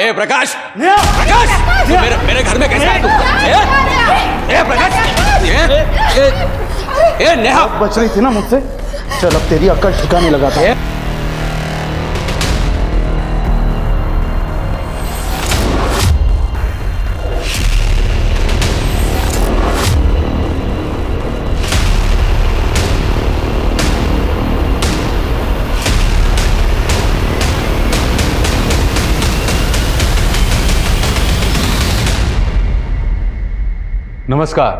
ए प्रकाश, प्रकाश, मेरे घर में कैसे आया तू? ए प्रकाश, ए नेहा बच रही थी ना मुझसे। चल अब तेरी अक्ल ठिकाने लगा था। नमस्कार,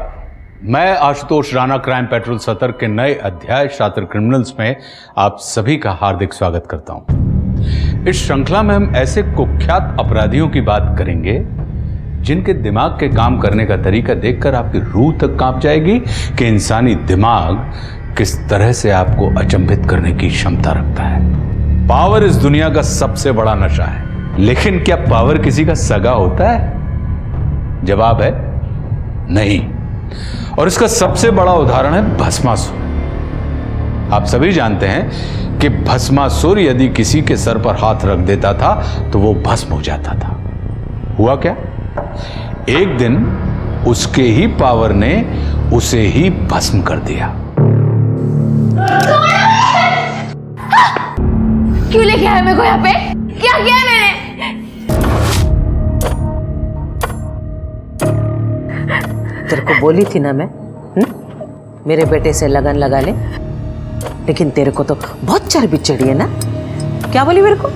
मैं आशुतोष राणा क्राइम पेट्रोल सतर्क के नए अध्याय शातिर क्रिमिनल्स में आप सभी का हार्दिक स्वागत करता हूं। इस श्रृंखला में हम ऐसे कुख्यात अपराधियों की बात करेंगे जिनके दिमाग के काम करने का तरीका देखकर आपकी रूह तक कांप जाएगी कि इंसानी दिमाग किस तरह से आपको अचंभित करने की क्षमता रखता है। पावर इस दुनिया का सबसे बड़ा नशा है, लेकिन क्या पावर किसी का सगा होता है? जवाब है नहीं। और इसका सबसे बड़ा उदाहरण है भस्मासुर। आप सभी जानते हैं कि भस्मासुर यदि किसी के सर पर हाथ रख देता था तो वो भस्म हो जाता था। हुआ क्या? एक दिन उसके ही पावर ने उसे ही भस्म कर दिया। क्यों लेके आया मेरे को यहाँ पे? क्या किया है मैंने? तेरे को बोली थी ना मैं, मेरे बेटे से लगन लगा ले, लेकिन तेरे को तो बहुत चर्बी चढ़ी है ना। क्या बोली मेरे को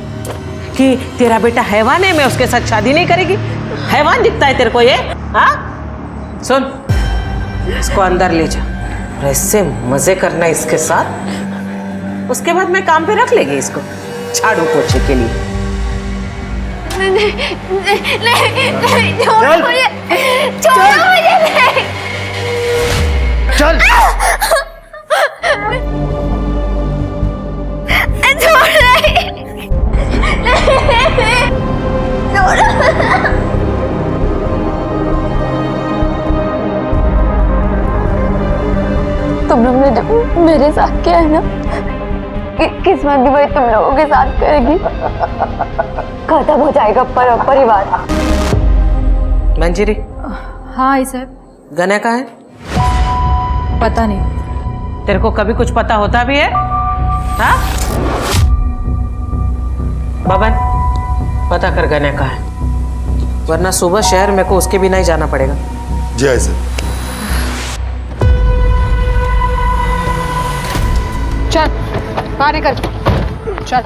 कि तेरा बेटा हैवान है, मैं उसके साथ शादी नहीं करेगी? हैवान दिखता है तेरे को ये? हाँ, सुन, इसको अंदर ले जा, ऐसे मजे करना इसके साथ, उसके बाद मैं काम पे रख लेगी इसको झाड़ू पोछे के लिए। नहीं, छोड़ो मुझे, छोड़ो मुझे, नहीं। चल छोड़ नहीं, छोड़ो। तुम लोग ने जो मेरे साथ किया है ना, किस्मत भी वही तुम लोगों के साथ करेगी। खत्म हो जाएगा परिवार। मंजीरी। हाँ आई साहब। गने का है? पता नहीं। तेरे को कभी कुछ पता होता भी है? हाँ? बबन, पता कर गने का है, वरना सुबह शहर मेरे को उसके बिना ही जाना पड़ेगा। जी आई सर। चल बाहर निकल, चल।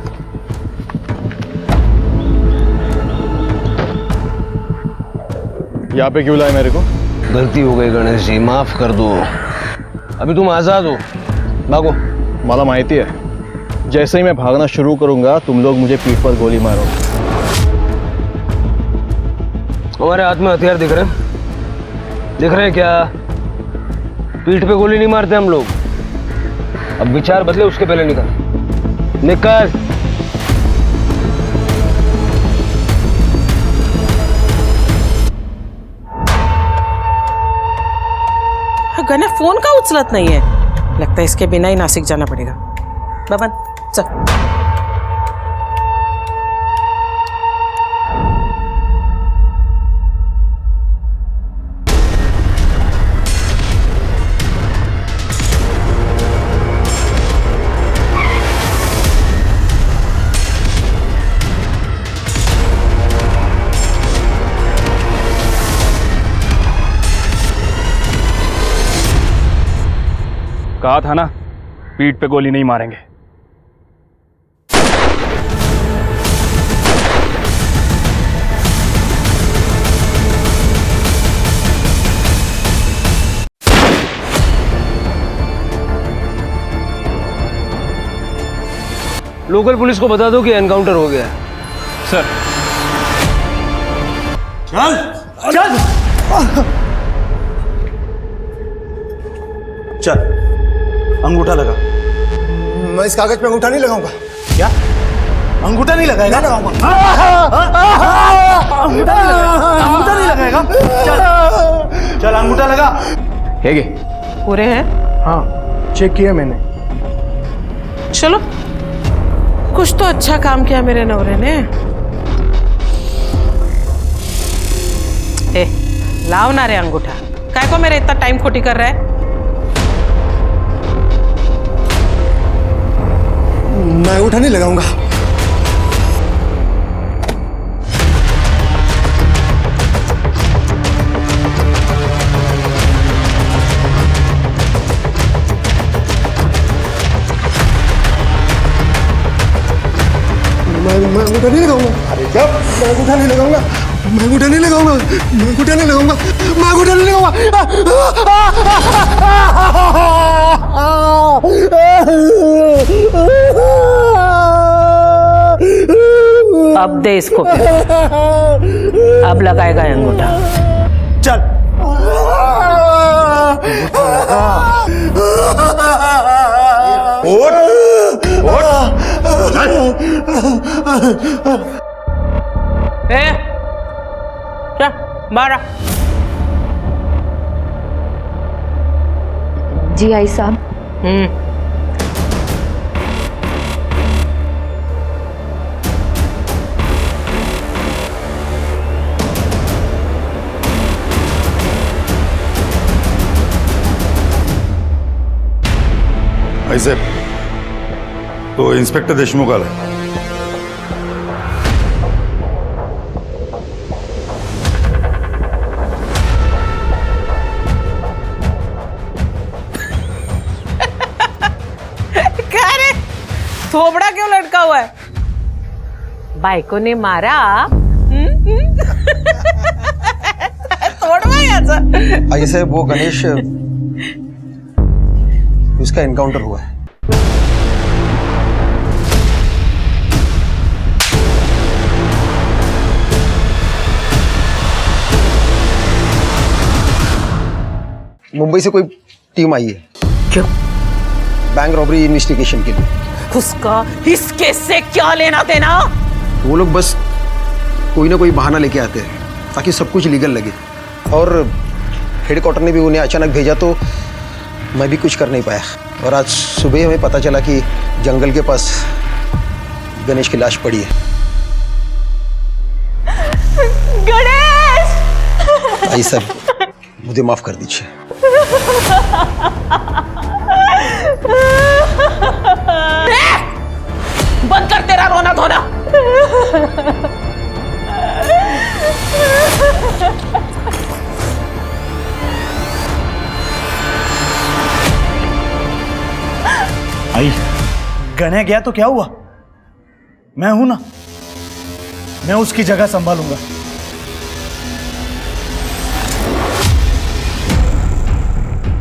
यहाँ पे क्यों लाए मेरे को? गलती हो गई गणेश जी, माफ कर दो। अभी तुम आजाद हो, भागो। मला माहिती है, जैसे ही मैं भागना शुरू करूंगा तुम लोग मुझे पीठ पर गोली मारो। हमारे हाथ में हथियार दिख रहे हैं? दिख रहे हैं क्या? पीठ पे गोली नहीं मारते हम लोग। अब विचार बदले, उसके पहले निकल निकल। गने फोन का उचलत नहीं है, लगता है इसके बिना ही नासिक जाना पड़ेगा। बबन चल। कहा था ना, पीठ पे गोली नहीं मारेंगे। लोकल पुलिस को बता दो कि एनकाउंटर हो गया है। सर चल चल चल, अंगूठा लगा। मैं इस कागज पे अंगूठा नहीं लगाऊंगा। क्या अंगूठा नहीं लगाएगा? अंगूठा नहीं लगाएगा? चल चल अंगूठा लगा। है गे? पूरे हैं? हाँ चेक किया मैंने। चलो, कुछ तो अच्छा काम किया मेरे नवरे ने। लाओ ना रे अंगूठा, काय को मेरा इतना टाइम खोटी कर रहा है? मैं अंगूठा नहीं लगाऊंगा। मैं अंगूठा नहीं लगाऊंगा। अरे जब मैं अंगूठा नहीं लगाऊंगा, मैं अंगूठा नहीं लगाऊंगा, मैं अंगूठा नहीं लगाऊंगा, मैं अंगूठा नहीं लगाऊंगा। अब दे इसको, अब लगाएगा ये अंगूठा। चल ए, चल बाहर आ। जी आई साहब। आई साहेब, तो इंस्पेक्टर देशमुख आला. क्या रे, थोबड़ा क्यों लटका हुआ है? बायको ने मारा? तोड़वा याचा। आई साहेब, वो गणेश, उसका एनकाउंटर हुआ है. मुंबई से कोई टीम आई है. क्यों? बैंक रॉबरी इन्वेस्टिगेशन के लिए. उसका इस केस से क्या लेना देना? वो लोग बस कोई ना कोई बहाना लेके आते हैं ताकि सब कुछ लीगल लगे. और हेडक्वार्टर ने भी उन्हें अचानक भेजा तो मैं भी कुछ कर नहीं पाया. और आज सुबह हमें पता चला कि जंगल के पास गणेश की लाश पड़ी है. गणेश! आई साहब, मुझे माफ कर दीजिए. बंद कर तेरा रोना धोना। आई, गणे गया तो क्या हुआ? मैं हूं ना, मैं उसकी जगह संभालूंगा.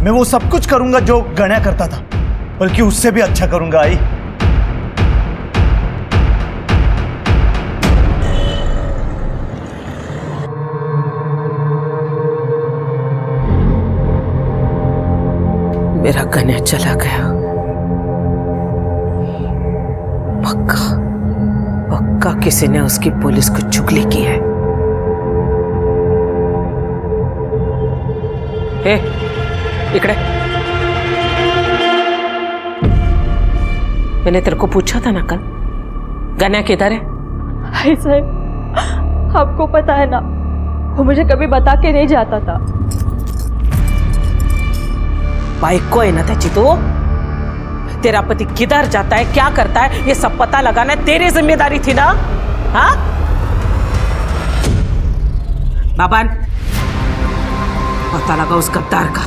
मैं वो सब कुछ करूंगा जो गण्या करता था, बल्कि उससे भी अच्छा करूंगा. आई, मेरा गण्या चला गया. पक्का पक्का किसी ने उसकी पुलिस को चुगली की है. ए, इकड़े. मैंने तेरे को पूछा था ना कल, गण्या किधर है? आई साहब, आपको पता है ना, वो मुझे कभी बता के नहीं जाता था. बाइक को है ना त्याची तो, तेरा पति किधर जाता है, क्या करता है, ये सब पता लगाना तेरी जिम्मेदारी थी ना. हाँ बाबान, पता लगा उस गद्दार का.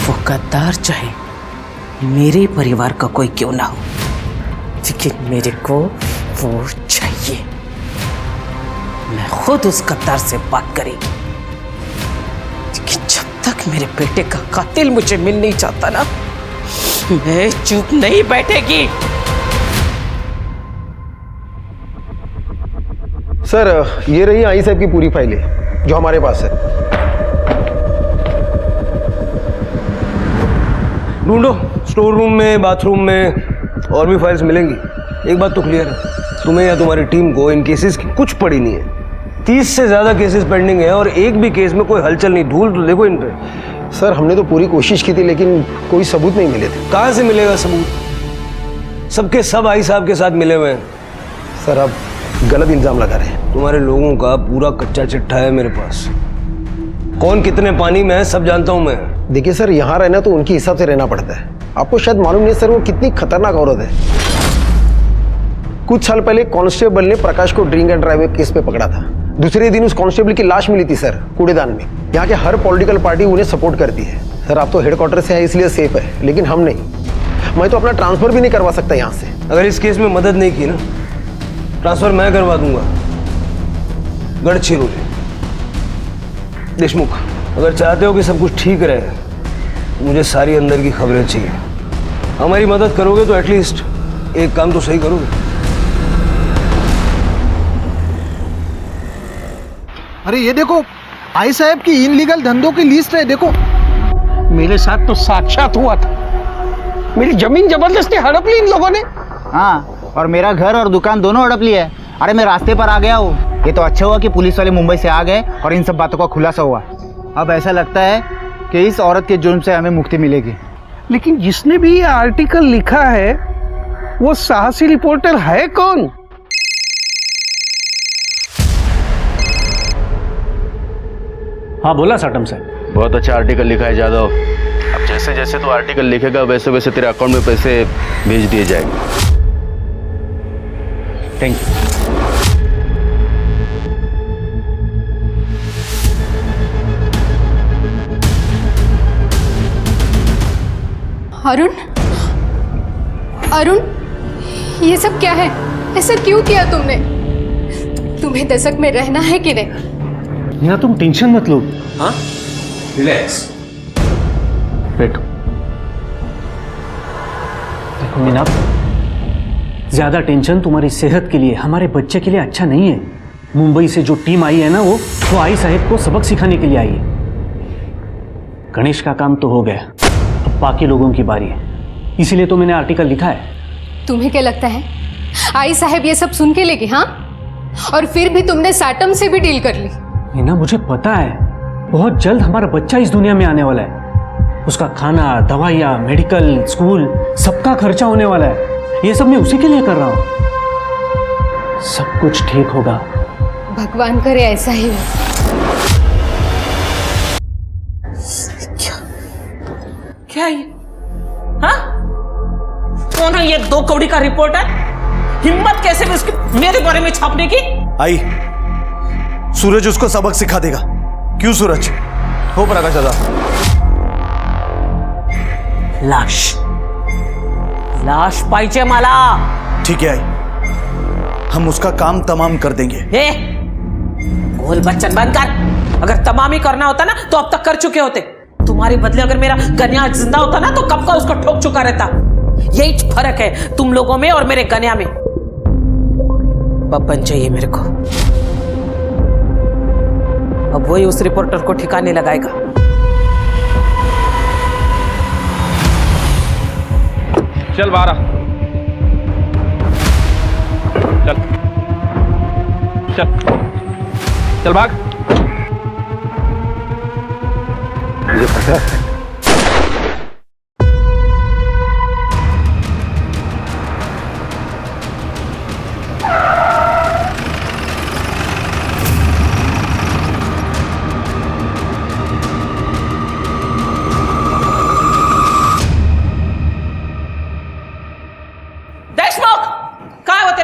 वो गद्दार चाहे मेरे परिवार का कोई क्यों ना हो, लेकिन मेरे को वो चाहिए. मैं खुद उस गद्दार से बात करेगी, लेकिन जब तक मेरे बेटे का कातिल मुझे मिल नहीं चाहता ना, मैं चुप नहीं बैठेगी. सर, ये रही आई साहब की पूरी फाइलें जो हमारे पास है. ढूंढो, स्टोर रूम में, बाथरूम में, और भी फाइल्स मिलेंगी. एक बात तो क्लियर है, तुम्हें या तुम्हारी टीम को इन केसेस की कुछ पड़ी नहीं है. 30 से ज्यादा केसेस पेंडिंग है और एक भी केस में कोई हलचल नहीं. धूल तो देखो इन पे. सर, हमने तो पूरी कोशिश की थी लेकिन कोई सबूत नहीं मिले थे. कहां से मिलेगा सबूत? सबके सब आई साहब के साथ मिले हुए हैं. सर, अब गलत इल्जाम लगा रहे हैं। तुम्हारे लोगों का पूरा कच्चा चिट्ठा है मेरे पास। कौन कितने पानी में है सब जानता हूं मैं। देखिए सर, यहाँ रहना तो उनके हिसाब से रहना पड़ता है। आपको शायद मालूम नहीं सर, वो कितनी खतरनाक औरत है। कुछ साल पहले कांस्टेबल ने प्रकाश को ड्रिंक एंड ड्राइव केस पे पकड़ा था। दूसरे दिन उस कांस्टेबल की लाश मिली थी सर, कूड़ेदान में। यहाँ के हर पॉलिटिकल पार्टी उन्हें सपोर्ट करती है। सर आप तो हेडक्वार्टर से हैं इसलिए सेफ है, लेकिन हम नहीं। मैं तो अपना ट्रांसफर भी नहीं करवा सकता यहाँ से। अगर इस केस में मदद नहीं की ना, ट्रांसफर मैं करवा दूंगा। गढ़चिरोली। देशमुख, अगर चाहते हो कि सब कुछ ठीक रहे तो मुझे सारी अंदर की खबरें चाहिए। हमारी मदद करोगे तो एटलीस्ट एक काम तो सही करोगे। अरे ये देखो, आई साहब की इनलीगल धंधों की लिस्ट है। देखो, मेरे साथ तो साक्षात हुआ था। मेरी जमीन जबरदस्ती हड़प ली इन लोगों ने। हाँ, और मेरा घर और दुकान दोनों हड़प लिया है। अरे मैं रास्ते पर आ गया हूँ। ये तो अच्छा हुआ कि पुलिस वाले मुंबई से आ गए और इन सब बातों का खुलासा हुआ। अब ऐसा लगता है कि इस औरत के जुर्म से हमें मुक्ति मिलेगी। लेकिन जिसने भी ये आर्टिकल लिखा है वो साहसी रिपोर्टर है कौन? हाँ बोला साटम साहब। बहुत अच्छा आर्टिकल लिखा है जादव। अब जैसे जैसे तो आर्टिकल लिखेगा वैसे वैसे तेरे अकाउंट में पैसे भेज दिए जाएंगे। Thank you. अरुण, अरुण, ये सब क्या है? ऐसा क्यों किया तुमने? तुम्हें दशक में रहना है कि नहीं? मीना तुम टेंशन मत लो। हाँ, रिलैक्स। बैठो। देखो मीना, ज्यादा टेंशन तुम्हारी सेहत के लिए, हमारे बच्चे के लिए अच्छा नहीं है। मुंबई से जो टीम आई है ना, वो आई साहब को सबक सिखाने के लिए आई है। गणेश का काम तो हो गया, अब बाकी लोगों की बारी है। इसीलिए तो मैंने आर्टिकल लिखा है। तुम्हें क्या लगता है आई साहब ये सब सुन के लेगी? हाँ, और फिर भी तुमने साटम से भी डील कर ली। मीना मुझे पता है, बहुत जल्द हमारा बच्चा इस दुनिया में आने वाला है। उसका खाना, दवाइयाँ, मेडिकल, स्कूल, सबका खर्चा होने वाला है। ये सब मैं उसी के लिए कर रहा हूँ। सब कुछ ठीक होगा। भगवान करे ऐसा ही हो। क्या है ये? हाँ? कौन है ये 2 कौड़ी का रिपोर्टर? हिम्मत कैसे भी उसकी मेरे बारे में छापने की? आई, सूरज उसको सबक सिखा देगा। क्यों सूरज? हो प्रकाश दादा। लाश, लाश पाहिजे मला। ठीक है आई, हम उसका काम तमाम कर देंगे। ए, गोल बच्चन बंद कर। अगर तमामी करना होता ना तो अब तक कर चुके होते। तुम्हारे बदले अगर मेरा गन्या जिंदा होता ना तो कब का उसको ठोक चुका रहता। यही फर्क है तुम लोगों में और मेरे गन्या में। पप्पन चाहिए मेरे को। अब वही उस रिपोर्टर को ठिकाने लगाएगा। चल बारा, चल चल चल भाग। मुझे पता है।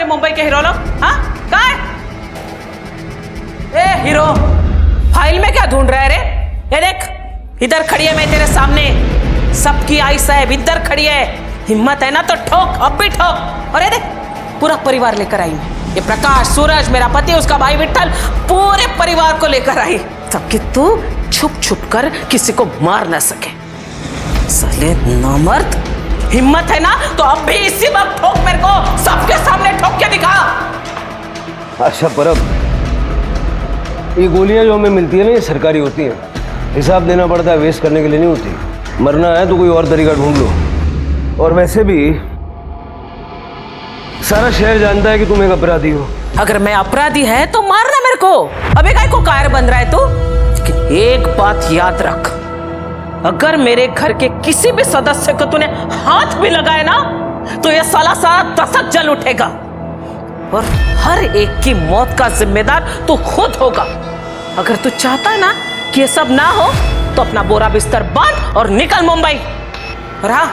मुंबई के हीरो लोग, हाँ कहाँ है? ए हीरो, फाइल में क्या ढूंढ रहा है रे? ये देख, इधर खड़ी है मैं तेरे सामने। सबकी आई साहब इधर खड़ी है। हिम्मत है ना तो ठोक, अब भी ठोक। और ये देख, पूरा परिवार लेकर आई मैं। ये प्रकाश, सूरज, मेरा पति, उसका भाई विट्ठल, पूरे परिवार को लेकर आई, ताकि तू छुप छुप कर किसी को मार ना सके। साले नामर्द, हिम्मत है ना तो अब भी इसी वक्त ठोक मेरे को, सबके सामने ठोक के दिखा। अच्छा परब, ये गोलियां जो हमें मिलती है ना, ये सरकारी होती हैं। हिसाब देना पड़ता है, वेस्ट करने के लिए नहीं होती। मरना है तो कोई और तरीका ढूंढ लो। और वैसे भी सारा शहर जानता है कि तुम एक अपराधी हो। अगर मैं अपराधी है तो मारना मेरे को। अबे काय को कायर बन रहा है तू? लेकिन एक बात याद रख, अगर मेरे घर के किसी भी सदस्य को तूने हाथ भी लगाया ना तो ये साला सारा दशक जल उठेगा। और हर एक की मौत का जिम्मेदार तू खुद होगा। अगर तू चाहता है ना कि ये सब ना हो तो अपना बोरा बिस्तर बांध और निकल मुंबई। और हाँ,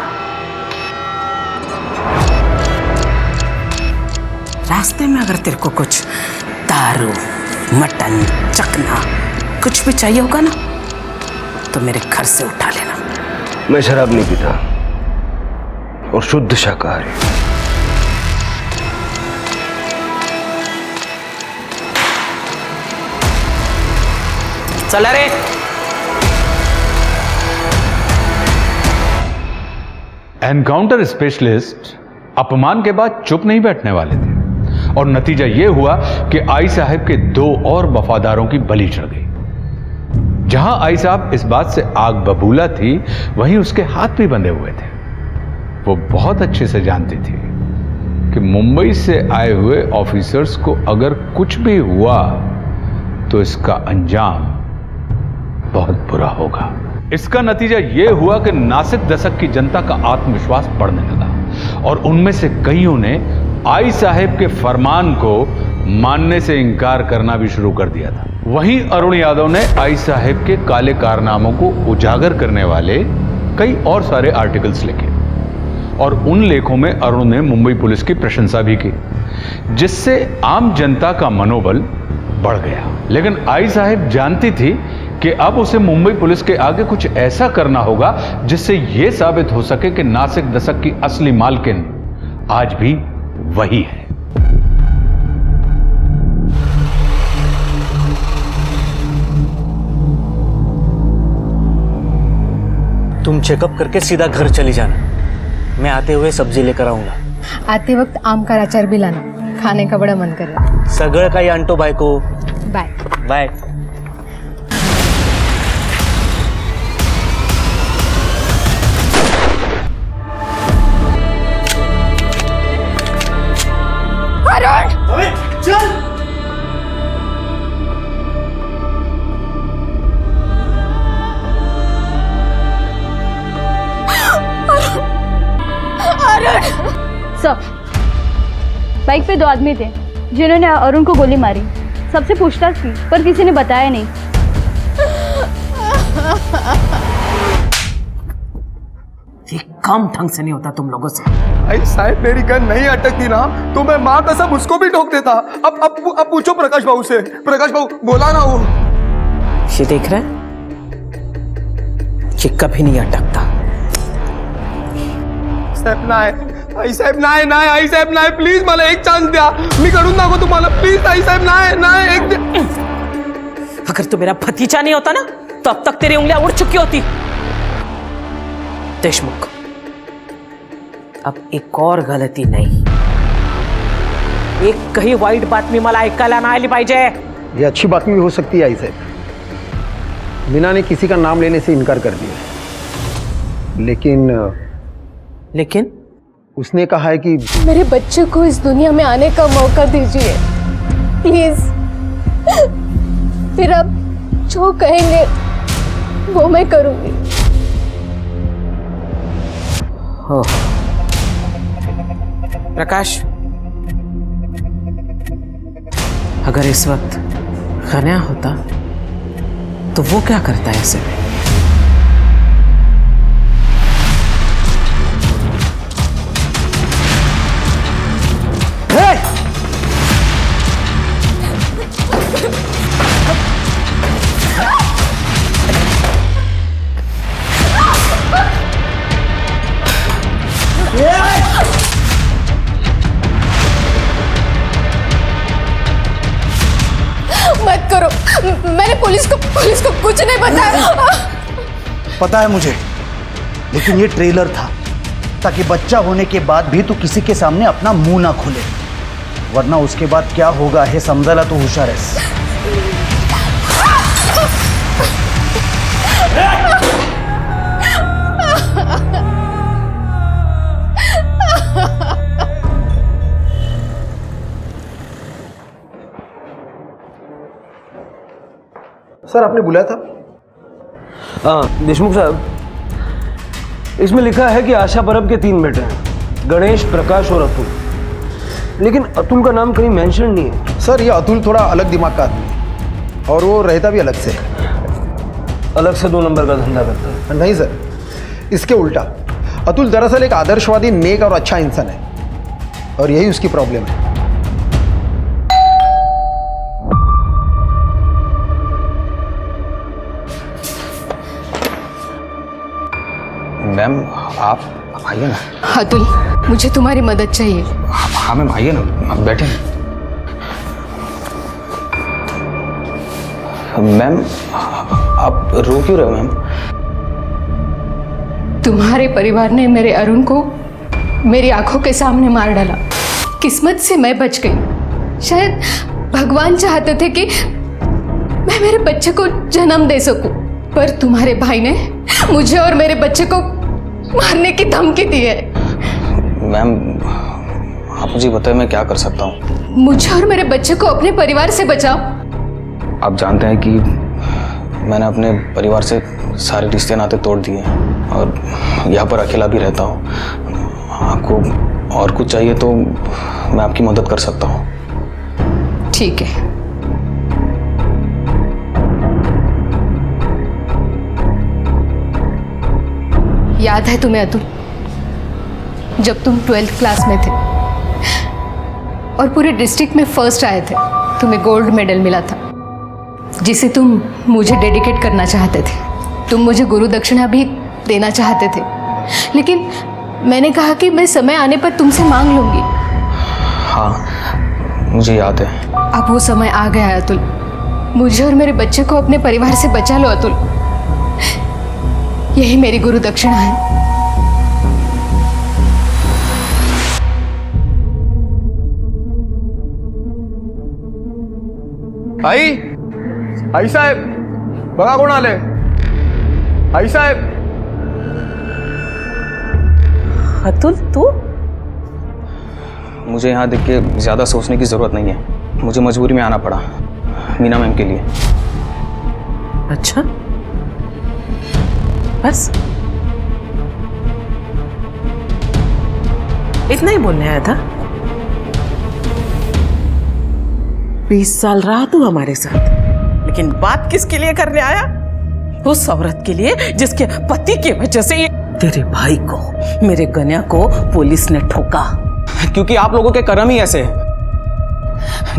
रास्ते में अगर तेरे को कुछ दारू, मटन, चखना कुछ भी चाहिए होगा ना तो मेरे घर से उठा लेना। मैं शराब नहीं पीता और शुद्ध शाकाहारी। चल रे। एनकाउंटर स्पेशलिस्ट अपमान के बाद चुप नहीं बैठने वाले थे और नतीजा यह हुआ कि आई साहब के 2 और वफादारों की बलि चढ़ गई। जहां आई साहब इस बात से आग बबूला थी, वहीं उसके हाथ भी बंधे हुए थे। वो बहुत अच्छे से जानती थी कि मुंबई से आए हुए ऑफिसर्स को अगर कुछ भी हुआ तो इसका अंजाम बहुत बुरा होगा। इसका नतीजा यह हुआ कि नासिक दशक की जनता का आत्मविश्वास बढ़ने लगा और उनमें से कईयों ने आई साहब के फरमान को मानने से इनकार करना भी शुरू कर दिया था। वहीं अरुण यादव ने आई साहब के काले कारनामों को उजागर करने वाले कई और सारे आर्टिकल्स लिखे और उन लेखों में अरुण ने मुंबई पुलिस की प्रशंसा भी की, जिससे आम जनता का मनोबल बढ़ गया। लेकिन आई साहब जानती थी कि अब उसे मुंबई पुलिस के आगे कुछ ऐसा करना होगा जिससे यह साबित हो सके कि नासिक दशक की असली मालकिन आज भी वही है। तुम चेकअप करके सीधा घर चली जाना, मैं आते हुए सब्जी लेकर आऊंगा। आते वक्त आम का अचार भी लाना, खाने का बड़ा मन कर रहा है। सगळं काही आणतो बायको। Bye bye. सर, बाइक पे 2 आदमी थे जिन्होंने अरुण को गोली मारी। सबसे पूछताछ की पर किसी ने बताया नहीं। ये काम ढंग से नहीं होता तुम लोगों से। आई साहब, मेरी गन नहीं अटकती ना तो मैं माँ कसम उसको भी ठोक देता। अब पूछो प्रकाश बाबू से। प्रकाश बाबू बोला ना वो। ये देख रहे हैं, ये कभी नहीं अटकता। साहेब नाही, आई साहेब नाही, नाही आई साहेब नाही, प्लीज मला एक चान्स द्या, मी करून दाखवतो तुम्हाला, प्लीज आई साहेब नाही, नाही एक। अगर तू मेरा भतीजा नहीं होता ना तो अब तक तेरी उंगलियां उड़ चुकी होती। देशमुख, अब एक और गलती नहीं, एक कही वाईट बातमी मला ऐकायला नाही आली पाहिजे। ये अच्छी बातमी हो सकती है आई साहब। मीना ने किसी का नाम लेने से इनकार कर दिया, लेकिन उसने कहा है कि मेरे बच्चे को इस दुनिया में आने का मौका दीजिए प्लीज। फिर आप जो कहेंगे वो मैं करूंगी। हो प्रकाश, अगर इस वक्त खन्या होता तो वो क्या करता है ऐसे में? मत करो, मैंने पुलिस को कुछ नहीं बताया। पता है मुझे, लेकिन ये ट्रेलर था ताकि बच्चा होने के बाद भी तू किसी के सामने अपना मुंह ना खोले, वरना उसके बाद क्या होगा हे समझाला तू हुशार है। सर आपने बुलाया था? हाँ देशमुख साहब, इसमें लिखा है कि आशा परब के 3 बेटे हैं, गणेश, प्रकाश और अतुल। लेकिन अतुल का नाम कहीं मेंशन नहीं है। सर ये अतुल थोड़ा अलग दिमाग का आदमी है और वो रहता भी अलग से। अलग से 2 नंबर का धंधा करता है? नहीं सर, इसके उल्टा। अतुल दरअसल एक आदर्शवादी, नेक और अच्छा इंसान है और यही उसकी प्रॉब्लम है। मैम आप आइए ना। अतुल, मुझे तुम्हारी मदद चाहिए। हाँ मैम आइए ना, बैठे। मैम आप रो क्यों रहे हो मैम? तुम्हारे परिवार ने मेरे अरुण को मेरी आंखों के सामने मार डाला। किस्मत से मैं बच गई। शायद भगवान चाहते थे कि मैं मेरे बच्चे को जन्म दे सकूं, पर तुम्हारे भाई ने मुझे और मेरे बच्चे को मारने की धमकी दी है। मैम आप मुझे बताएं मैं क्या कर सकता हूँ? मुझे और मेरे बच्चे को अपने परिवार से बचाओ। आप जानते हैं कि मैंने अपने परिवार से सारे रिश्ते नाते तोड़ दिए और यहाँ पर अकेला भी रहता हूँ। आपको और कुछ चाहिए तो मैं आपकी मदद कर सकता हूँ। ठीक है। याद है तुम्हें अतुल, जब तुम 12th क्लास में थे और पूरे डिस्ट्रिक्ट में फर्स्ट आए थे, तुम्हें गोल्ड मेडल मिला था जिसे तुम मुझे डेडिकेट करना चाहते थे। तुम मुझे गुरु दक्षिणा भी देना चाहते थे, लेकिन मैंने कहा कि मैं समय आने पर तुमसे मांग लूंगी। हाँ मुझे याद है। अब वो समय आ गया है अतुल। मुझे और मेरे बच्चे को अपने परिवार से बचा लो अतुल। यही मेरी गुरु दक्षिणा है। आई साहेब बघा कोण आले? आई साहेब। अतुल तू? मुझे यहाँ देख के ज़्यादा सोचने की ज़रूरत नहीं है। मुझे मजबूरी में आना पड़ा मीना मैम के लिए। अच्छा बस इतना ही बोलने आया था? 20 साल रहा तू हमारे साथ, लेकिन बात किसके लिए करने आया? उस औरत के लिए जिसके पति की वजह से तेरे भाई को, मेरे गन्या को पुलिस ने ठोका। क्योंकि आप लोगों के कर्म ही ऐसे हैं।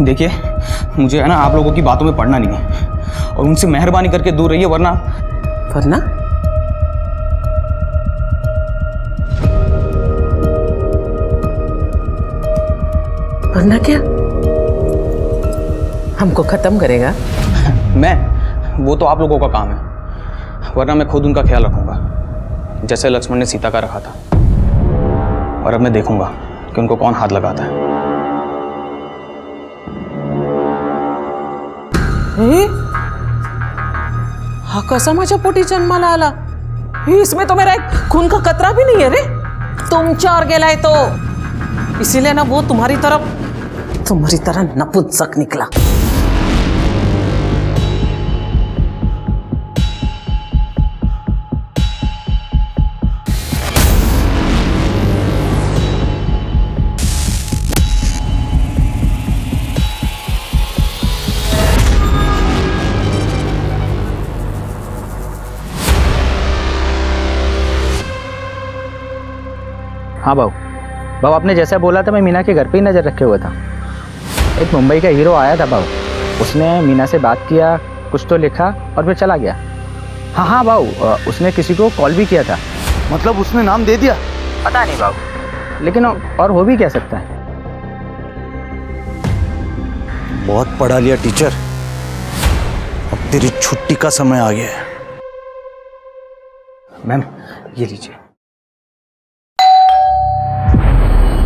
देखिए मुझे है ना आप लोगों की बातों में पड़ना नहीं है और उनसे मेहरबानी करके दूर रहिए, वरना वरना क्या हमको खत्म करेगा? वो तो आप लोगों का काम है, वरना मैं खुद उनका ख्याल रखूंगा जैसे लक्ष्मण ने सीता का रखा था। और अब मैं देखूंगा कि उनको कौन हाथ लगाता है। हा कसा माझ्या पोटी जन्माला आला? इसमें तो मेरा एक खून का कतरा भी नहीं है रे। तुमच्यावर गेलाय तो, इसीलिए ना वो तुम्हारी तरह नपुंसक निकला। हाँ बाबू, आपने जैसा बोला था मैं मीना के घर पे ही नज़र रखे हुआ था। एक मुंबई का हीरो आया था बाबू, उसने मीना से बात किया, कुछ तो लिखा और फिर चला गया। हाँ बाबू, उसने किसी को कॉल भी किया था। मतलब उसने नाम दे दिया? पता नहीं बाबू, लेकिन और हो भी क्या सकता है। बहुत पढ़ा लिया टीचर, अब तेरी छुट्टी का समय आ गया है। मैम ये लीजिए।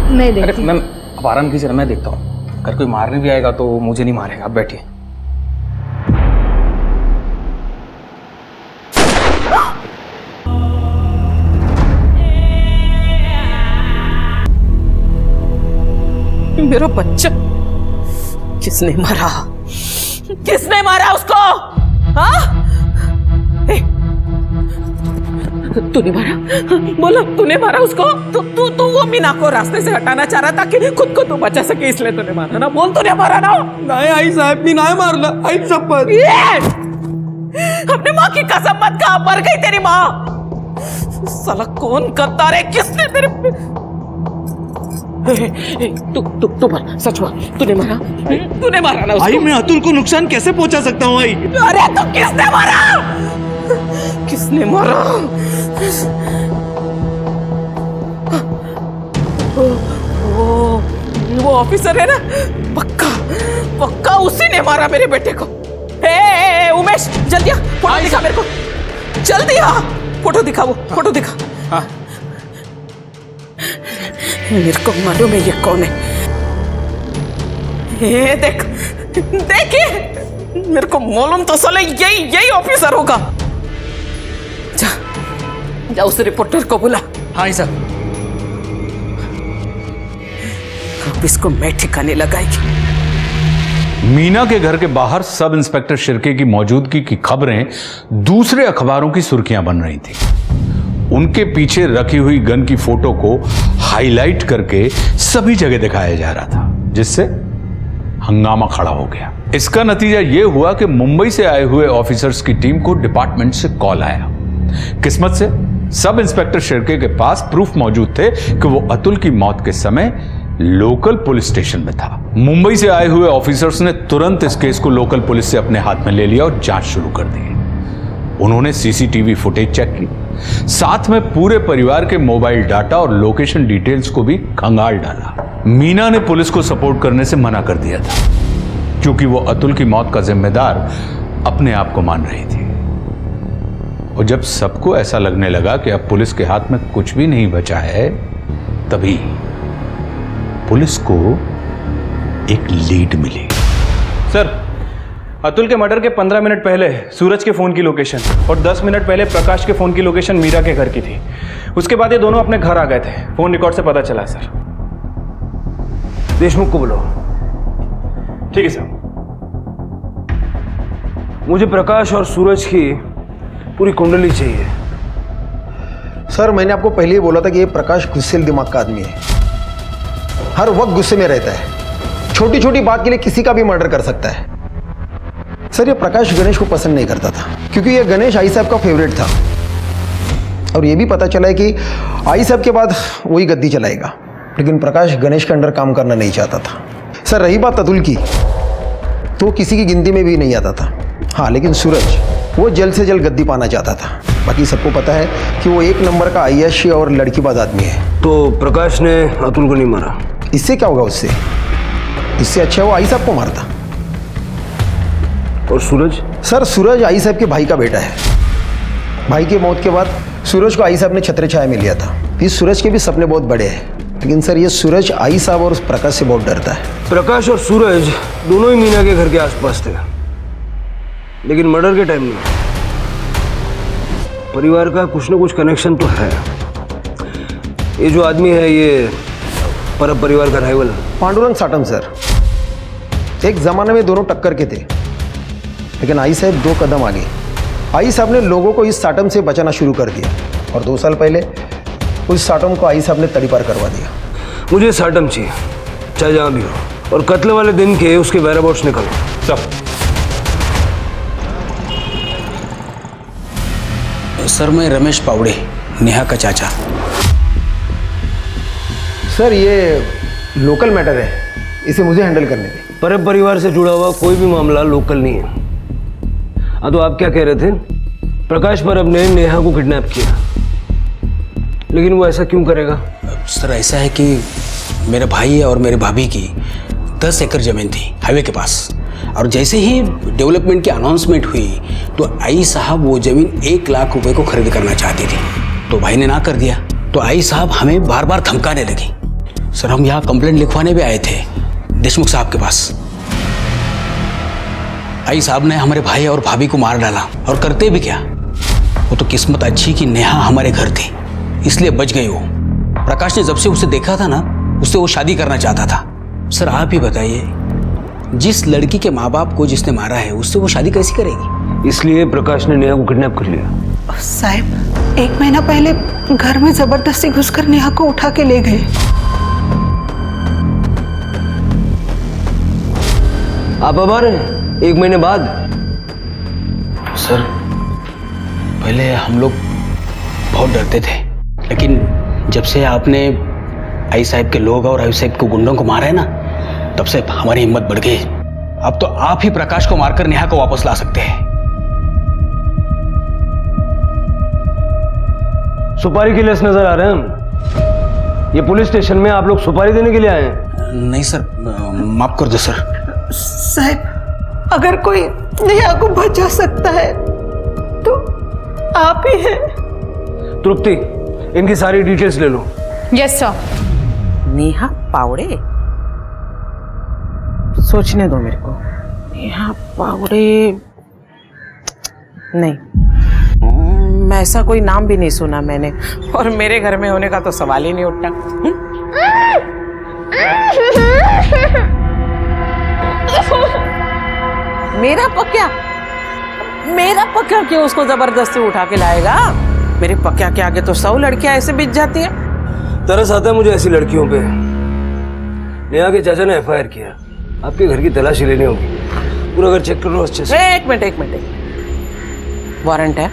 मैं अरे देखती हूँ। मैम आप आराम कीजिए, मैं देखता हूँ। अगर कोई मारने भी आएगा तो मुझे नहीं मारेगा। आप बैठिए। मेरा बच्चा किसने मारा? किसने मारा उसको? हाँ? तूने मारा? बोला तूने मारा उसको? तू वो मीना को रास्ते से हटाना चाह रहा था कि खुद को तू बचा सके, इसलिए तूने मारा ना? बोल तूने मारा ना? नहीं आई साहब, मी नहीं मारला, आई शपथ। अपनी माँ की कसम मत खा, मर गई तेरी माँ। साला कौन गद्दार है, किसने तेरे तू बोल, सच बोल, तूने मारा? तूने मारा ना उसको? आई मैं अतुल को नुकसान कैसे पहुंचा सकता हूँ आई? अरे तो किसने मारा? किसने मारा? वो ऑफिसर है ना, पक्का उसी ने मारा मेरे बेटे को। ए उमेश, जल्दी आ, फोटो दिखा मेरे को, जल्दी आ, फोटो दिखा, वो फोटो दिखा। हाँ। मेरे को मालूम है ये कौन है। ये देखिए, मेरे को मालूम तो साले यही ऑफिसर होगा। जा उस रिपोर्टर को बुला। हाँ सर। अब इसको मैं ठिकाने लगाएगी। मीना के घर के बाहर सब इंस्पेक्टर शिर्के की मौजूदगी की खबरें दूसरे अखबारों की सुर्खियां बन रही थी। उनके पीछे रखी हुई गन की फोटो को हाईलाइट करके सभी जगह दिखाया जा रहा था, जिससे हंगामा खड़ा हो गया। इसका नतीजा यह हुआ कि मुंबई से आए हुए ऑफिसर्स की टीम को डिपार्टमेंट से कॉल आया। किस्मत से सब इंस्पेक्टर शिर्के के पास प्रूफ मौजूद थे कि वो अतुल की मौत के समय लोकल पुलिस स्टेशन में था। मुंबई से आए हुए ऑफिसर्स ने तुरंत इस केस को लोकल पुलिस से अपने हाथ में ले लिया और जांच शुरू कर दी। उन्होंने सीसीटीवी फुटेज चेक की, साथ में पूरे परिवार के मोबाइल डाटा और लोकेशन डिटेल्स को भी खंगाल डाला। मीना ने पुलिस को सपोर्ट करने से मना कर दिया था, क्योंकि वो अतुल की मौत का जिम्मेदार अपने आप को मान रही थी। और जब सबको ऐसा लगने लगा कि अब पुलिस के हाथ में कुछ भी नहीं बचा है, तभी पुलिस को एक लीड मिली। सर, अतुल के मर्डर के 15 मिनट पहले सूरज के फोन की लोकेशन और 10 मिनट पहले प्रकाश के फोन की लोकेशन मीरा के घर की थी। उसके बाद ये दोनों अपने घर आ गए थे, फोन रिकॉर्ड से पता चला। सर, देशमुख को बुलाओ। ठीक है सर। मुझे प्रकाश और सूरज की पूरी कुंडली चाहिए। सर, मैंने आपको पहले ही बोला था कि ये प्रकाश गुस्सेल दिमाग का आदमी है, हर वक्त गुस्से में रहता है, छोटी छोटी बात के लिए किसी का भी मर्डर कर सकता है। सर, ये प्रकाश गणेश को पसंद नहीं करता था, क्योंकि ये गणेश आई साहब का फेवरेट था, और ये भी पता चला है कि आई साहब के बाद वही गद्दी चलाएगा। लेकिन प्रकाश गणेश के अंडर काम करना नहीं चाहता था। सर, रही बात अतुल की, तो किसी की गिनती में भी नहीं आता था। हाँ, लेकिन सूरज वो जल्द से जल्द गद्दी पाना चाहता था। बाकी सबको पता है कि वो एक नंबर का आईएएस और लड़कीबाज आदमी है। तो प्रकाश ने अतुल को नहीं मारा? इससे क्या होगा उससे? इससे अच्छा वो आई साहब को मारता। और सूरज? सर, सूरज आई साहब के भाई का बेटा है। भाई की मौत के बाद सूरज को आई साहब ने छत्र छाया में लिया था। इस सूरज के भी सपने बहुत बड़े हैं, लेकिन सर ये सूरज आई साहब और प्रकाश से बहुत डरता है। प्रकाश और सूरज दोनों ही मीना के घर के आसपास थे, लेकिन मर्डर के टाइम नहीं। परिवार का कुछ ना कुछ कनेक्शन तो है। ये जो आदमी है, ये परब परिवार का राइवल पांडुरंग साटम। सर, एक जमाने में दोनों टक्कर के थे, लेकिन आई साहब 2 कदम आगे। आई साहब ने लोगों को इस साटम से बचाना शुरू कर दिया, और 2 साल पहले उस साटम को आई साहब ने तड़ीपार करवा दिया। मुझे साटम चाहिए, चाहे जहाँ भी हो, और कत्ल वाले दिन के उसके वेयरअबाउट्स निकालो सब। सर, मैं रमेश पावड़े, नेहा का चाचा। सर, ये लोकल मैटर है, इसे मुझे हैंडल करने दें। परब परिवार से जुड़ा हुआ कोई भी मामला लोकल नहीं है। हाँ, तो आप क्या कह रहे थे? प्रकाश परब ने नेहा को किडनैप किया, लेकिन वो ऐसा क्यों करेगा? सर, ऐसा है कि मेरे भाई और मेरे भाभी की 10 एकड़ जमीन थी हाईवे के पास, और जैसे ही डेवलपमेंट की अनाउंसमेंट हुई तो आई साहब वो जमीन 1 लाख रुपए को खरीद करना चाहती थी, तो भाई ने ना कर दिया। तो आई साहब हमें बार बार धमकाने लगी। सर, हम यहाँ कंप्लेंट लिखवाने भी आए थे देशमुख साहब के पास। आई साहब ने हमारे भाई और भाभी को मार डाला, और करते भी क्या, वो तो किस्मत अच्छी कि नेहा हमारे घर थी, इसलिए बच गई वो। प्रकाश ने जब से उसे देखा था ना, उससे वो शादी करना चाहता था। सर, आप ही बताइए, जिस लड़की के माँ बाप को जिसने मारा है, उससे वो शादी कैसी करेगी? इसलिए प्रकाश ने नेहा को किडनैप कर लिया। साहब 1 महीना पहले घर में जबरदस्ती घुसकर नेहा को उठा के ले गए। आप अब आ रहे हैं 1 महीने बाद? सर पहले हम लोग बहुत डरते थे, लेकिन जब से आपने आई साहब के लोग और आई साहब के गुंडों को मारा है ना, तब से हमारी हिम्मत बढ़ गई। अब तो आप ही प्रकाश को मारकर नेहा को वापस ला सकते हैं। सुपारी के लेस नजर आ रहे हैं हम। ये पुलिस स्टेशन में आप लोग सुपारी देने के लिए आए हैं? नहीं सर, माफ कर दो सर। साहब अगर कोई नेहा को बचा सकता है तो आप ही हैं। तृप्ति, इनकी सारी डिटेल्स ले लो। Yes sir. नेहा पावड़े, सोचने दो मेरे को। नेहा पावड़े नहीं, ऐसा कोई नाम भी नहीं सुना मैंने, और मेरे घर में होने का तो सवाल ही नहीं उठता। मेरा पक्या क्यों उसको जबरदस्ती उठा के लाएगा? मेरे पक्या के आगे तो 100 लड़कियां ऐसे बिछ जाती हैं। तरस आता है मुझे ऐसी लड़कियों पे। नेहा के चाचा ने FIR किया, आपके घर की तलाशी लेनी होगी। पूरा घर चेक करो अच्छे से। एक मिनट, वारंट है?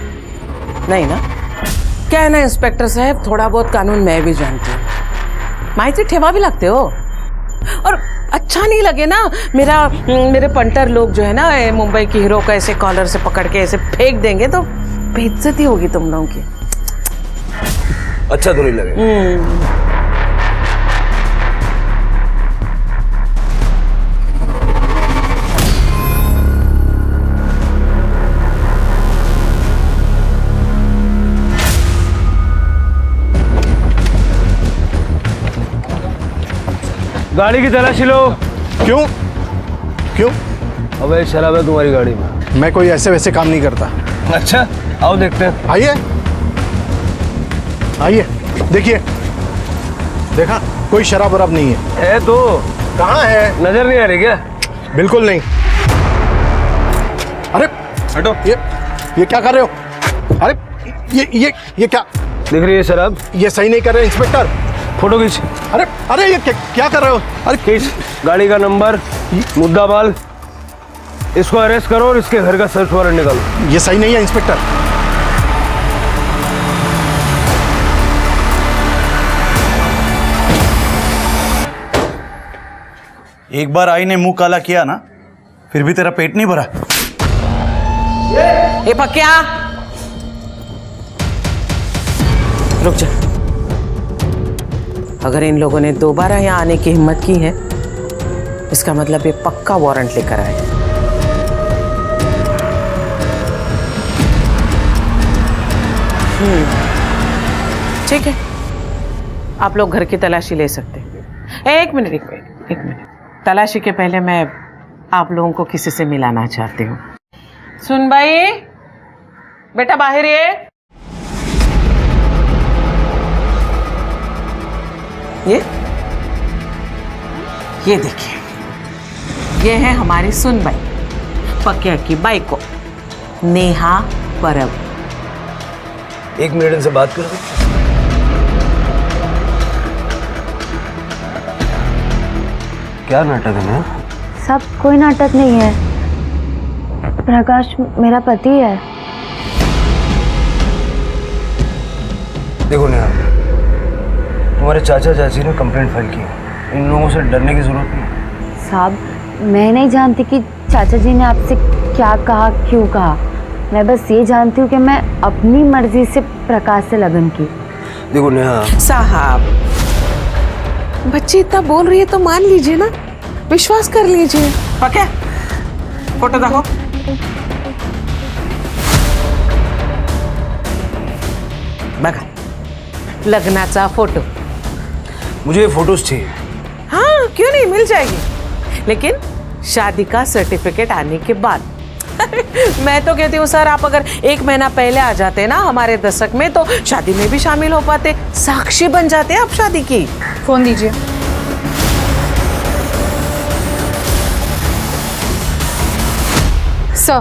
नहीं ना? क्या है ना इंस्पेक्टर साहब, थोड़ा बहुत कानून मैं भी जानती हूँ। माहिती ठेवा भी लगते हो, और अच्छा नहीं लगे ना मेरे पंटर लोग जो है ना मुंबई की हीरो का ऐसे कॉलर से पकड़ के ऐसे फेंक देंगे तो बेइज्जती होगी तुम लोगों की। अच्छा तो नहीं लगे। गाड़ी की तलाशी लो। क्यों? अबे शराब है तुम्हारी गाड़ी में। मैं कोई ऐसे वैसे काम नहीं करता। अच्छा, आओ देखते हैं। आइए देखिए, देखा कोई शराब वराब नहीं है तो कहाँ है? नजर नहीं आ रही क्या? बिल्कुल नहीं। अरे हटो। ये क्या कर रहे हो? अरे ये क्या दिख रही है शराब? ये सही नहीं कर रहे इंस्पेक्टर। फोटो खींच। अरे ये क्या कर रहे हो? अरे खींच गाड़ी का नंबर, मुद्दा माल, इसको अरेस्ट करो और इसके घर का सर्च वारंट निकालो। ये सही नहीं है इंस्पेक्टर। एक बार आई ने मुंह काला किया ना, फिर भी तेरा पेट नहीं भरा। ए पक्या, रुक जा। अगर इन लोगों ने दोबारा यहाँ आने की हिम्मत की है, इसका मतलब ये पक्का वारंट लेकर आए। ठीक है, आप लोग घर की तलाशी ले सकते हैं। एक मिनट। तलाशी के पहले मैं आप लोगों को किसी से मिलाना चाहती हूँ। सुन भाई, बेटा बाहर ये देखिए, ये है हमारी सुनबाई, पक्या की बाई को, नेहा परब। 1 मिनट इनसे बात कर। क्या नाटक है ना? सब कोई नाटक नहीं है, प्रकाश मेरा पति है। देखो नेहा, तुम्हारे चाचा चाची ने कंप्लेंट फाइल की है। इन लोगों से डरने की जरूरत नहीं। साहब मैं नहीं जानती कि चाचा जी ने आपसे क्या कहा, क्यों कहा। मैं बस ये जानती हूँ कि मैं अपनी मर्जी से प्रकाश से लगन की। देखो नेहा साहब, बच्ची इतना बोल रही है तो मान लीजिए ना, विश्वास कर लीजिए। पक्या, फोटो देखो। बघा, लग्नाचा फोटो। मुझे ये फोटोज चाहिए। हाँ क्यों नहीं, मिल जाएगी, लेकिन शादी का सर्टिफिकेट आने के बाद। मैं तो कहती हूँ सर, आप अगर 1 महीना पहले आ जाते ना हमारे दशक में, तो शादी में भी शामिल हो पाते, साक्षी बन जाते आप शादी की। फोन दीजिए। सर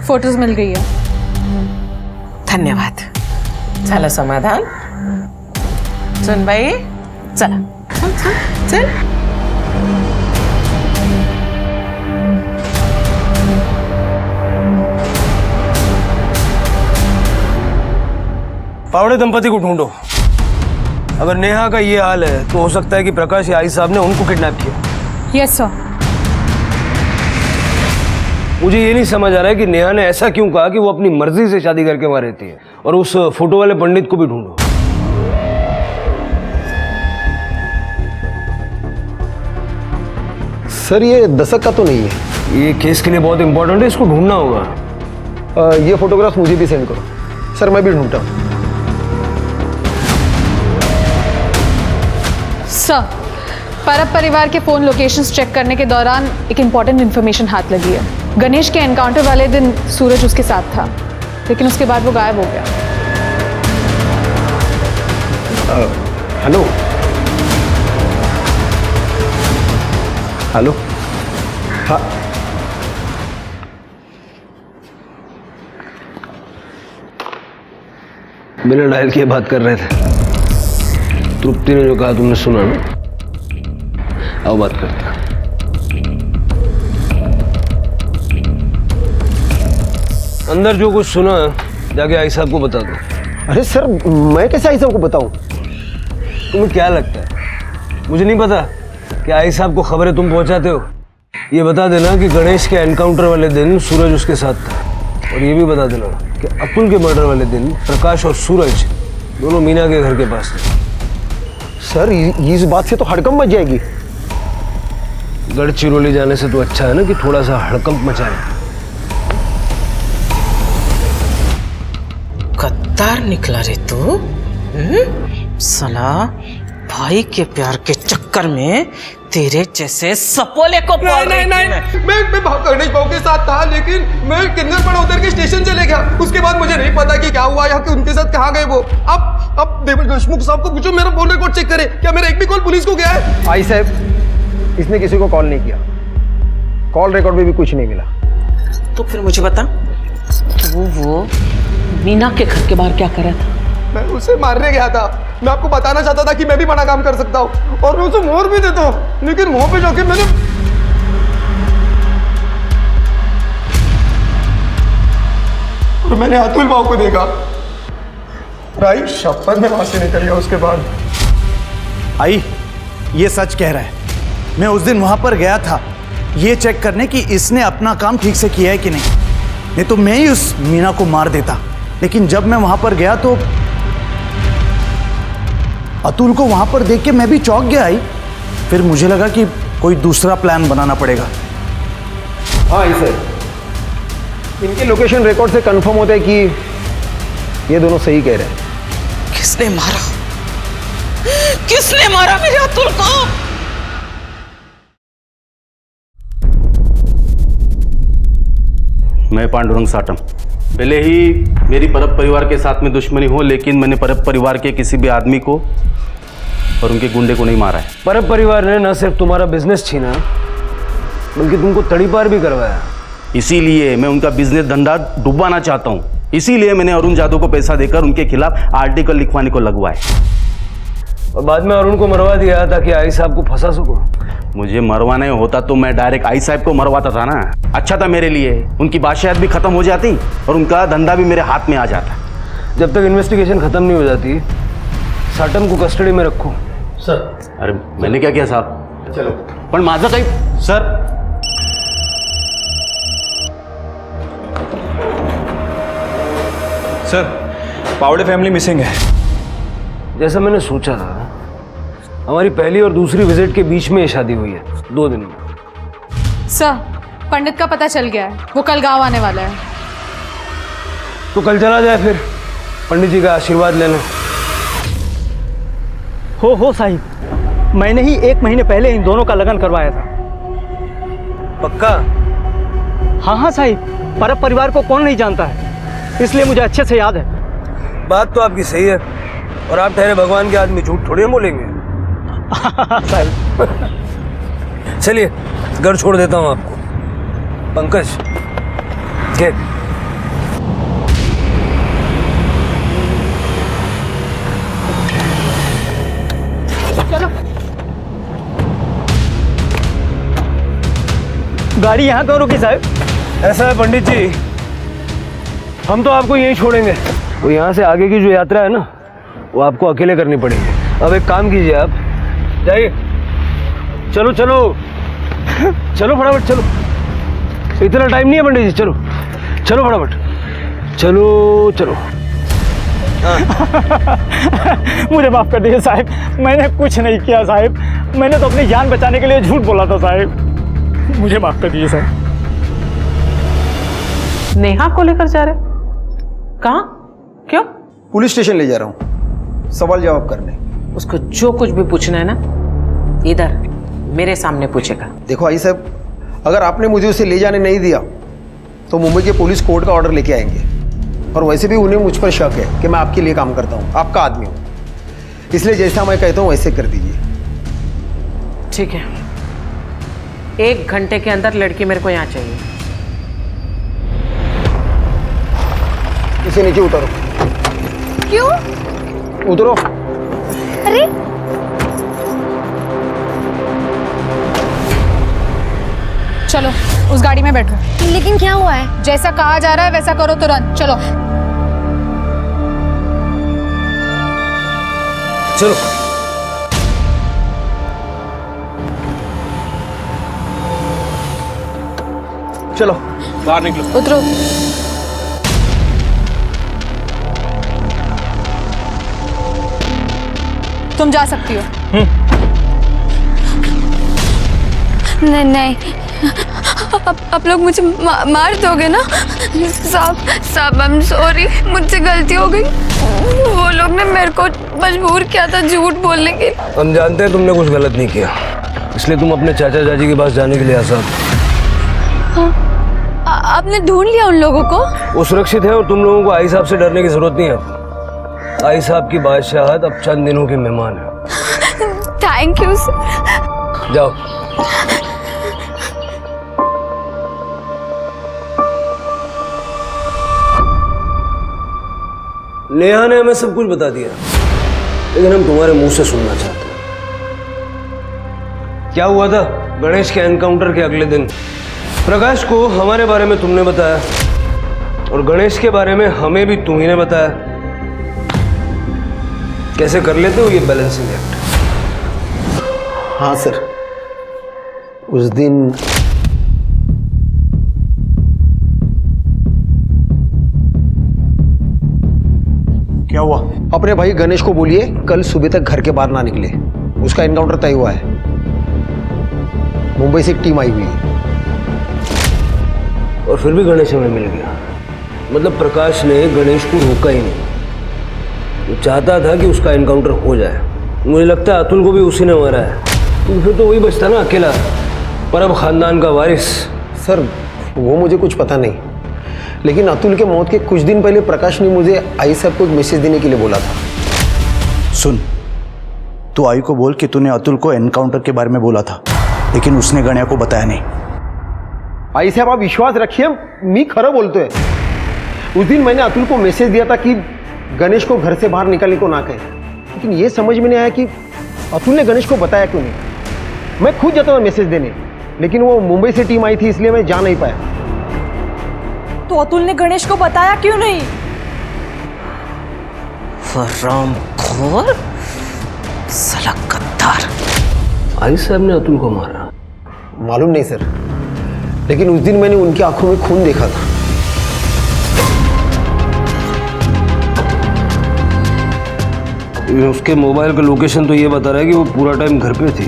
फोटोज मिल गई है। धन्यवाद. झालं समाधान? सुनबाई चला चल. पावड़े दंपति को ढूंढो. अगर नेहा का ये हाल है तो हो सकता है कि प्रकाश या आई साहब ने उनको किडनैप किया. Yes sir. मुझे ये नहीं समझ आ रहा है कि नेहा ने ऐसा क्यों कहा कि वो अपनी मर्जी से शादी करके वहां रहती है. और उस फोटो वाले पंडित को भी ढूंढो. सर ये दशक का तो नहीं है. ये केस के लिए बहुत इंपॉर्टेंट है, इसको ढूंढना होगा. ये फोटोग्राफ मुझे भी सेंड करो. सर मैं भी ढूंढता हूँ. सर, परब परिवार के फोन लोकेशंस चेक करने के दौरान एक इम्पॉर्टेंट इन्फॉर्मेशन हाथ लगी है. गणेश के एनकाउंटर वाले दिन सूरज उसके साथ था, लेकिन उसके बाद वो गायब हो गया. Hello hello. हाँ बिना डायल किए बात कर रहे थे. तृप्ति ने जो कहा तुमने सुना ना? आओ बात करते हैं. अंदर जो कुछ सुना जाके आई साहब को बता दो. अरे सर मैं कैसे आई साहब को बताऊं? तुम्हें क्या लगता है मुझे नहीं पता कि आई साहब को खबरें तुम पहुंचाते हो? ये बता देना कि गणेश के एनकाउंटर वाले दिन सूरज उसके साथ था. और ये भी बता देना कि अतुल के मर्डर वाले दिन प्रकाश और सूरज दोनों मीना के घर के पास थे. सर इस बात से तो हड़कंप मच जाएगी. गढ़चिरौली जाने से तो अच्छा है ना कि थोड़ा सा हड़कंप मचाए. गद्दार निकला रे तू. साला भाई के प्यार के चक्कर में तेरे जैसे सपोले को नहीं मैं गणेश भाव के साथ था, लेकिन मैं किन्नर उतर के स्टेशन चले गया. उसके बाद मुझे नहीं पता कि क्या हुआ या कि उनके साथ कहाँ गए वो. अब देवेश देशमुख साहब को पूछो, मेरा फोन रिकॉर्ड चेक करे. क्या मेरा एक भी कॉल पुलिस को गया है? आई साहब इसने किसी को कॉल नहीं किया. कॉल रिकॉर्ड में भी कुछ नहीं मिला. तो फिर मुझे बता, तू वो मीना के घर के बाहर क्या कर रहा था? मैं उसे मारने गया था. मैं आपको बताना चाहता था कि मैं भी बड़ा काम कर सकता हूँ और मैं उसे मोहर भी देता हूँ, लेकिन वहां पे जाके मैंने अतुल भाव को देखा. भाई शपथ में वहां से निकल गया. उसके बाद आई ये सच कह रहा है. मैं उस दिन वहां पर गया था ये चेक करने कि इसने अपना काम ठीक से किया है कि नहीं तो मैं ही उस मीना को मार देता. लेकिन जब मैं वहां पर गया तो अतुल को वहां पर देख के मैं भी चौंक गया. आई फिर मुझे लगा कि कोई दूसरा प्लान बनाना पड़ेगा. हाँ सर इनके लोकेशन रिकॉर्ड से कंफर्म होता है कि ये दोनों सही कह रहे हैं. किसने मारा मेरे अतुल को? मैं पांडुरंग साटम. भले ही मेरी परब परिवार के साथ में दुश्मनी हो, लेकिन मैंने परब परिवार के किसी भी आदमी को और उनके गुंडे को नहीं मारा है. परब परिवार ने न सिर्फ तुम्हारा बिजनेस छीना बल्कि तुमको तड़ीपार भी करवाया. इसीलिए मैं उनका बिजनेस धंधा डुबाना चाहता हूँ. इसीलिए मैंने अरुण जादव को पैसा देकर उनके खिलाफ आर्टिकल लिखवाने को लगवाए और बाद में अरुण को मरवा दिया ताकि आई साहब को फंसा सको. मुझे मरवाना होता तो मैं डायरेक्ट आई साहब को मरवाता था ना. अच्छा था मेरे लिए. उनकी बादशाहत भी खत्म हो जाती और उनका धंधा भी मेरे हाथ में आ जाता. जब तक इन्वेस्टिगेशन खत्म नहीं हो जाती साटम को कस्टडी में रखो. सर अरे मैंने क्या किया साहब? चलो पण माझं काही. सर पावड़े फैमिली मिसिंग है. जैसा मैंने सोचा था हमारी पहली और दूसरी विजिट के बीच में ये शादी हुई है 2 दिन में. सर पंडित का पता चल गया है, वो कल गांव आने वाला है. तो कल चला जाए फिर पंडित जी का आशीर्वाद लेने. हो साहिब, मैंने ही 1 महीने पहले इन दोनों का लगन करवाया था. पक्का? हाँ साहिब, परब परिवार को कौन नहीं जानता है, इसलिए मुझे अच्छे से याद है. बात तो आपकी सही है और आप ठहरे भगवान के आदमी झूठ थोड़ी बोलेंगे. चलिए घर छोड़ देता हूँ आपको. पंकज के गाड़ी यहाँ क्यों रुकी साहब? ऐसा है पंडित जी, हम तो आपको यहीं छोड़ेंगे। तो यहाँ से आगे की जो यात्रा है ना, वो आपको अकेले करनी पड़ेगी। अब एक काम कीजिए, आप जाइए। चलो चलो चलो फटाफट चलो, इतना टाइम नहीं है पंडित जी। चलो चलो फटाफट चलो चलो। मुझे माफ कर दीजिए साहब, मैंने कुछ नहीं किया साहब, मैंने तो अपनी जान बचाने के लिए झूठ बोला था साहब, मुझे माफ कर दीजिए साहब। नेहा को लेकर जा रहे? कहाँ? क्यों? पुलिस स्टेशन ले जा रहा हूँ सवाल जवाब करने। उसको जो कुछ भी पूछना है ना, इधर मेरे सामने पूछेगा। देखो आई साहब, अगर आपने मुझे उसे ले जाने नहीं दिया तो मुंबई के पुलिस कोर्ट का ऑर्डर लेके आएंगे, और वैसे भी उन्हें मुझ पर शक है कि मैं आपके लिए काम करता हूँ, आपका आदमी हूँ, इसलिए जैसा मैं कहता हूँ वैसे कर दीजिए। ठीक है, 1 घंटे के अंदर लड़की मेरे को यहाँ चाहिए। इसे नीचे उतारो। क्यों? उतरो। अरे चलो उस गाड़ी में बैठो। लेकिन क्या हुआ है? जैसा कहा जा रहा है वैसा करो तुरंत। चलो चलो चलो बाहर निकलो। उतरो। तुम जा सकती हो। नहीं नहीं, आप लोग मुझे मार दोगे ना? साहब आई एम सॉरी, मुझसे गलती हो गई। वो लोग ने मेरे को मजबूर किया था झूठ बोलने के। हम जानते हैं तुमने कुछ गलत नहीं किया, इसलिए तुम अपने चाचा चाची के पास जाने के लिए आसान। आपने ढूंढ लिया उन लोगों को? वो सुरक्षित है और तुम लोगों को आई साहब से डरने की जरूरत नहीं है। आई साहब की बादशाहत अब चंद दिनों के मेहमान है। Thank you sir. जाओ। नेहा ने हमें सब कुछ बता दिया, लेकिन हम तुम्हारे मुंह से सुनना चाहते हैं। क्या हुआ था गणेश के एनकाउंटर के अगले दिन? प्रकाश को हमारे बारे में तुमने बताया और गणेश के बारे में हमें भी तुम्ही ने बताया। कैसे कर लेते हो ये बैलेंसिंग एक्ट? हाँ सर, उस दिन क्या हुआ? अपने भाई गणेश को बोलिए कल सुबह तक घर के बाहर ना निकले, उसका एनकाउंटर तय हुआ है। मुंबई से एक टीम आई हुई है। और फिर भी गणेश हमें मिल गया। मतलब प्रकाश ने गणेश को रोका ही नहीं, वो चाहता था कि उसका एनकाउंटर हो जाए। मुझे लगता है अतुल को भी उसी ने मारा है, तो फिर तो वही बचता ना अकेला, परब खानदान का वारिस। सर वो मुझे कुछ पता नहीं, लेकिन अतुल के मौत के कुछ दिन पहले प्रकाश ने मुझे आई साहब को एक मैसेज देने के लिए बोला था। सुन, तू आई को बोल कि तूने अतुल को एनकाउंटर के बारे में बोला था, लेकिन उसने गणिया को बताया नहीं। आई साहब आप विश्वास रखिए, मी खरं बोलतोय। उस दिन मैंने अतुल को मैसेज दिया था कि गणेश को घर से बाहर निकलने को ना कहे, लेकिन ये समझ में नहीं आया कि अतुल ने गणेश को बताया क्यों नहीं। मैं खुद जाता था मैसेज देने, लेकिन वो मुंबई से टीम आई थी इसलिए मैं जा नहीं पाया। तो अतुल ने गणेश को बताया क्यों नहीं? हरामखोर, साला गद्दार। आई साहब ने अतुल को मारा? मालूम नहीं सर, लेकिन उस दिन मैंने उनकी आंखों में खून देखा था। उसके मोबाइल का लोकेशन तो ये बता रहा है कि वो पूरा टाइम घर पे थी।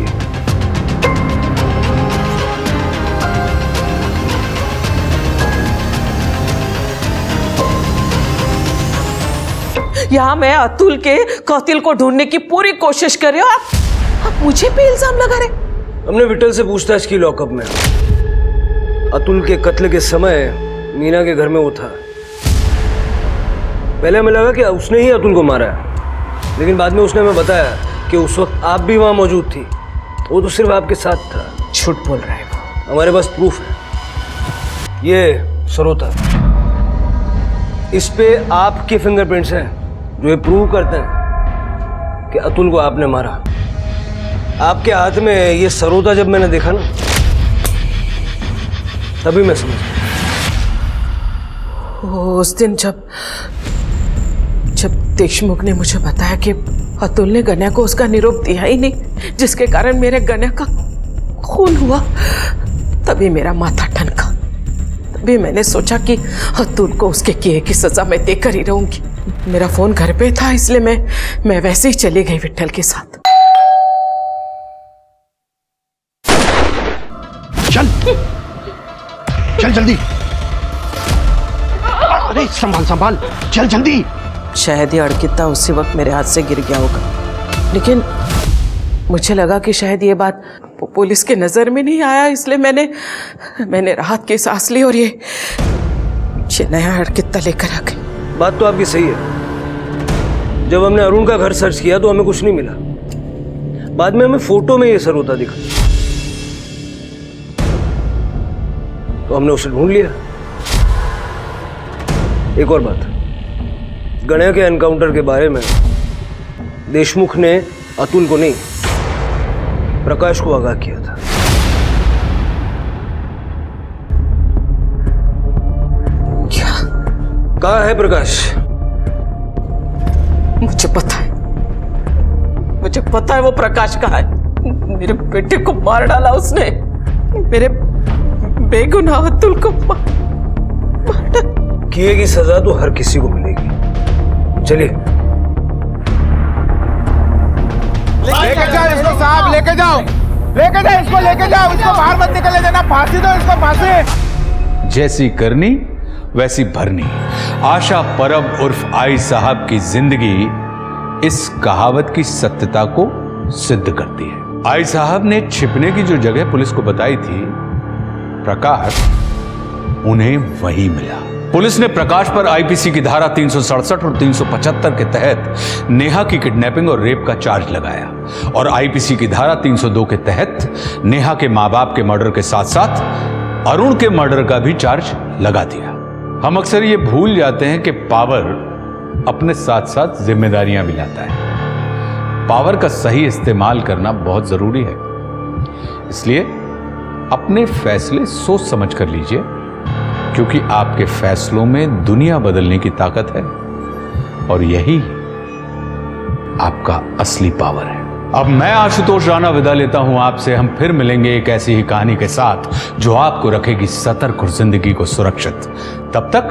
यहाँ मैं अतुल के कातिल को ढूंढने की पूरी कोशिश कर रही हूँ, आप मुझे पे इल्जाम लगा रहे। हमने विठल से पूछताछ की लॉकअप में। अतुल के कत्ल के समय मीना के घर में वो था। पहले हमें लगा कि उसने ही अतुल को मारा है, लेकिन बाद में उसने हमें बताया कि उस वक्त आप भी वहां मौजूद थी, वो तो सिर्फ आपके साथ था। झूठ बोल रहा है वो। हमारे पास प्रूफ है। ये सरोता, इस पे आपके फिंगरप्रिंट्स हैं जो ये प्रूव करते हैं कि अतुल को आपने मारा। आपके हाथ में ये सरोता जब मैंने देखा ना, तभी मैं समझ उस दिन जब देशमुख ने मुझे बताया कि अतुल ने गन्या को उसका निरोप दिया ही नहीं, जिसके कारण मेरे गन्या का खून हुआ, तभी मेरा माथा ठनका। तभी मैंने सोचा कि अतुल को उसके किए की सजा मैं देकर ही रहूंगी। मेरा फोन घर पे था, इसलिए मैं वैसे ही चली गई विट्ठल के साथ। चल चल जल्दी, अरे संभाल संभाल, चल जल्दी। शायद ये अड़किता उसी वक्त मेरे हाथ से गिर गया होगा, लेकिन मुझे लगा कि शायद ये बात पुलिस के नजर में नहीं आया, इसलिए मैंने राहत की सांस ली और ये नया अड़किता लेकर आ गई। बात तो आपकी सही है। जब हमने अरुण का घर सर्च किया तो हमें कुछ नहीं मिला। बाद में हमें फोटो में ये सर होता दिखा, तो हमने उसे ढूंढ लिया। एक और बात, गणेश के एनकाउंटर के बारे में देशमुख ने अतुल को नहीं, प्रकाश को आगाह किया था। क्या? कहाँ है प्रकाश? मुझे पता है वो प्रकाश कहाँ है। मेरे बेटे को मार डाला उसने, मेरे बेगुनाह अतुल को मार डाला। किए की सजा तो हर किसी को मिलेगी। चलिए लेके जाओ इसको साहब, लेके जाओ इसको बाहर मत निकलने देना, फांसी दो इसको, फांसी। जैसी करनी वैसी भरनी, आशा परब उर्फ आई साहब की जिंदगी इस कहावत की सत्यता को सिद्ध करती है। आई साहब ने छिपने की जो जगह पुलिस को बताई थी, प्रकाश उन्हें वही मिला। पुलिस ने प्रकाश पर आईपीसी की धारा 367 और 375 के तहत नेहा की किडनैपिंग और रेप का चार्ज लगाया और आईपीसी की धारा 302 के तहत नेहा के मां बाप के मर्डर के साथ साथ अरुण के मर्डर का भी चार्ज लगा दिया। हम अक्सर ये भूल जाते हैं कि पावर अपने साथ साथ जिम्मेदारियां भी लाता है। पावर का सही इस्तेमाल करना बहुत जरूरी है, इसलिए अपने फैसले सोच समझ कर लीजिए, क्योंकि आपके फैसलों में दुनिया बदलने की ताकत है और यही आपका असली पावर है। अब मैं आशुतोष राणा विदा लेता हूं आपसे। हम फिर मिलेंगे एक ऐसी ही कहानी के साथ जो आपको रखेगी सतर्क और जिंदगी को सुरक्षित। तब तक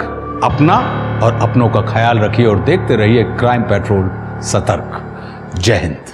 अपना और अपनों का ख्याल रखिए और देखते रहिए क्राइम पेट्रोल सतर्क। जय हिंद।